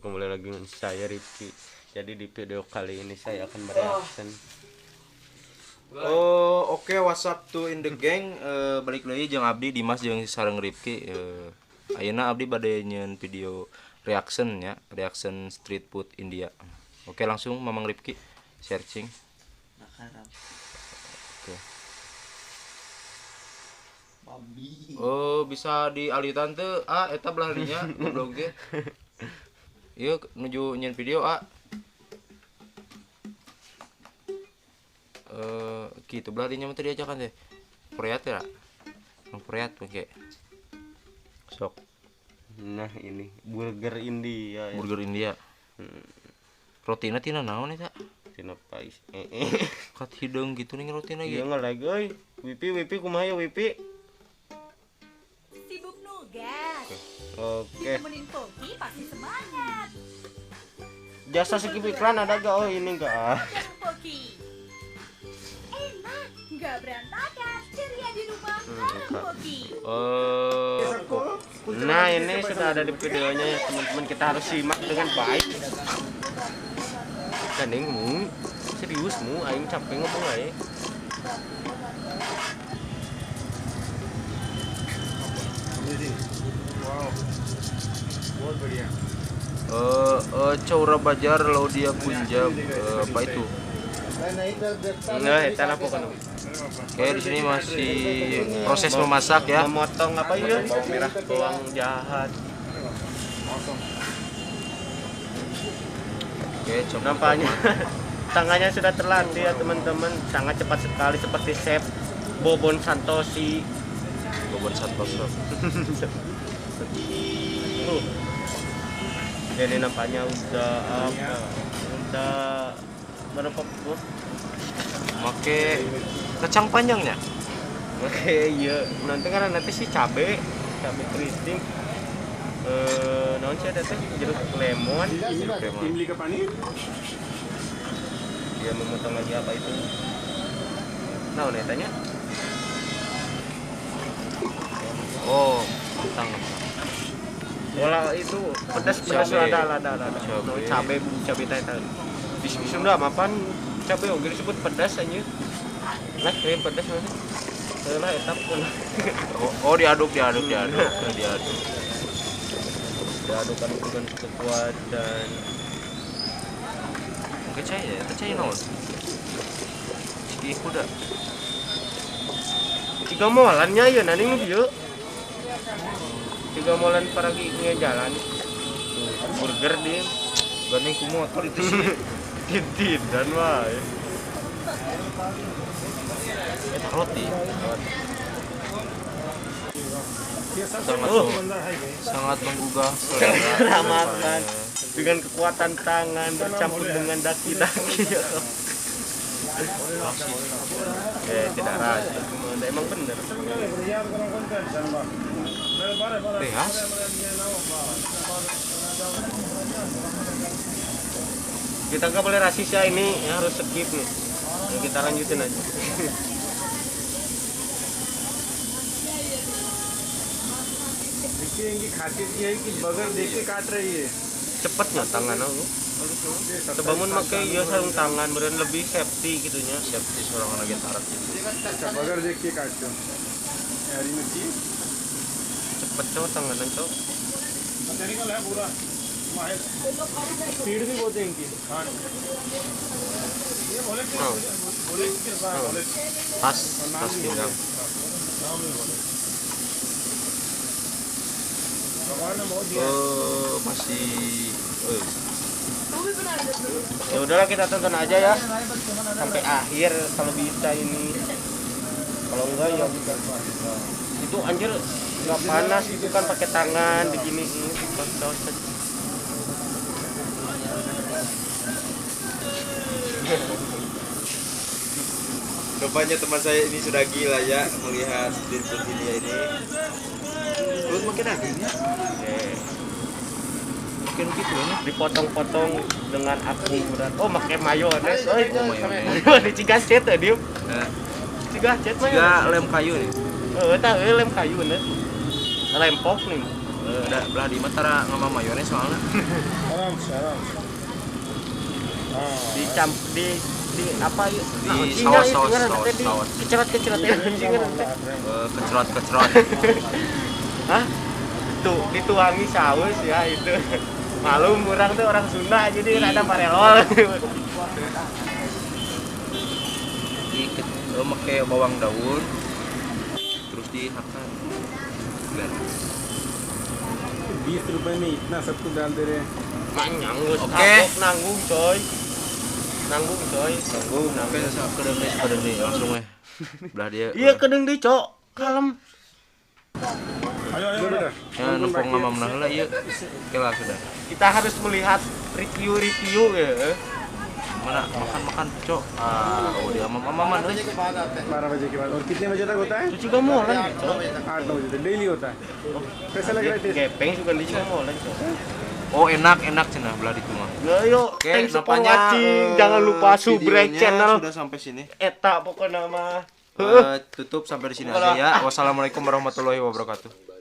Kembali lagi dengan saya Rifki. Jadi di video kali ini saya akan bereaction. Oke, what's up to in the gang. Balik lagi jeung abdi Dimas jeung sareng Rifki. Ayeuna abdi bade nyeun video reaction nya, reaction street food India. Oke, langsung Mamang Rifki searching. Oke. Oh, bisa dialitan teu eta belah dinya goblok ge. Ieu nuju nyeun video gitu belah dinya mah teu diajakan teh. Korea teh Korea pake. Sok. Nah ini burger India. Burger India. Rotina tina naon eta? Tina pais. Kat hideung gitu nih rotina Iya ge. ngaleg euy. Wipi kumaha ya Wipi? Sibuk nugas. Oke. Ditemenin Poki pasti semangat. Jasa skip iklan ada gak? Oh ini enggak. Dan Poki. Enak, nggak berantakan. Ceria di rumah bareng Poki. Nah ini sudah ada di videonya ya teman-teman, kita harus simak dengan baik. Gandeng mu, serius mu, aing capek ngomong aja. Caura Bajar Laudia Punjab, apa itu? Enggak, eta lah pokoknya. Oke, di sini masih proses memasak ya. Memotong apa ya? Bawang merah, bawang jahat. Oke, coba. Nampaknya tangannya sudah terlatih ya teman-teman, sangat cepat sekali seperti chef Bobon Santosi. Bobon Santoso. Jadi nampaknya udah berapa bu? Make kacang panjangnya. Oke, iya. Nanti sih cabe keriting. Naon sih ada teh jeruk lemon. Dia memotong lagi apa itu? Naon etanya? Oh, kentang. Bola itu pedas ada. Cabe teh. Di Sunda mapan cabe oge disebut pedas aja. Lah, kayak pedas mana? Lah etap pun. Oh, diaduk. Diadukkan dengan kekuatan. Mungkin cai naon? Ciki kuda. Tiga molannya ya nanti nu dieu. Tiga molan paragi jalan. Burger dia. Gandeng ku motor itu sih. Tintinan wae. Eta roti. Sangat menggugah selera. Makan dengan kekuatan tangan bercampur dengan daki-daki. Tidak rasa, emang bener. Rehas. Kita nggak boleh rasis ya ini, ya harus skip nih. Ya, kita lanjutin aja. Cepetnya tangan aku. Kebangun pakai ya sarung tangan, beren lebih safety gitunya. Safety seorang anak gitarat gitu. Cepet cowok tanganan cowok. Tas pinggang. Masih Ya udahlah kita tonton aja ya sampai akhir kalau bisa ini. Kalau enggak ya itu anjir nggak panas itu kan pakai tangan begini Rupanya teman saya ini sudah gila ya melihat street food India ini. Perut makin dagingnya. Makin gitu ya. Dipotong-potong dengan api berat. Oh pakai mayones. Oh itu mayones. di cigacet ya dia. Cigacet mah. Tiga lem kayu nih. Tahu lem kayu nih. Lem pop nih. belah di mah tara ngama mayones soalnya. Di apa yuk? Di saus. Kecerat ya Kecerot. Hah? Tuh dituangi saus ya itu. Malum orang tuh orang Sunda jadi rada parelol. Make bawang daun terus dihakan. 20 रुपए में इतना सब कुछ डाल दे रहे हैं Manyang Oke. nanggung coy. Nanggung, oke kedeng nih langsung belah dia. Iya kedeng di cok. Kalem. ayo बेटा Ya numpang ngama menah heula ieu. Oke lah sudah. Kita harus melihat review ya. Mana makan cok. Dia mama euy. 12 बजे के बाद और कितने बजे तक होता है Itu juga molen cok. 8-9 बजे तक डेली होता है कैसा लग रहा है test Gepeng juga di juga molen cok. Oh enak cenah belah ditu mah. Nah yuk, Oke, thanks for napanya, watching. Jangan lupa subscribe videonya channel sudah sampai sini. Eta pokoknya mah. Tutup sampai di sini aja ya. Wassalamualaikum warahmatullahi wabarakatuh.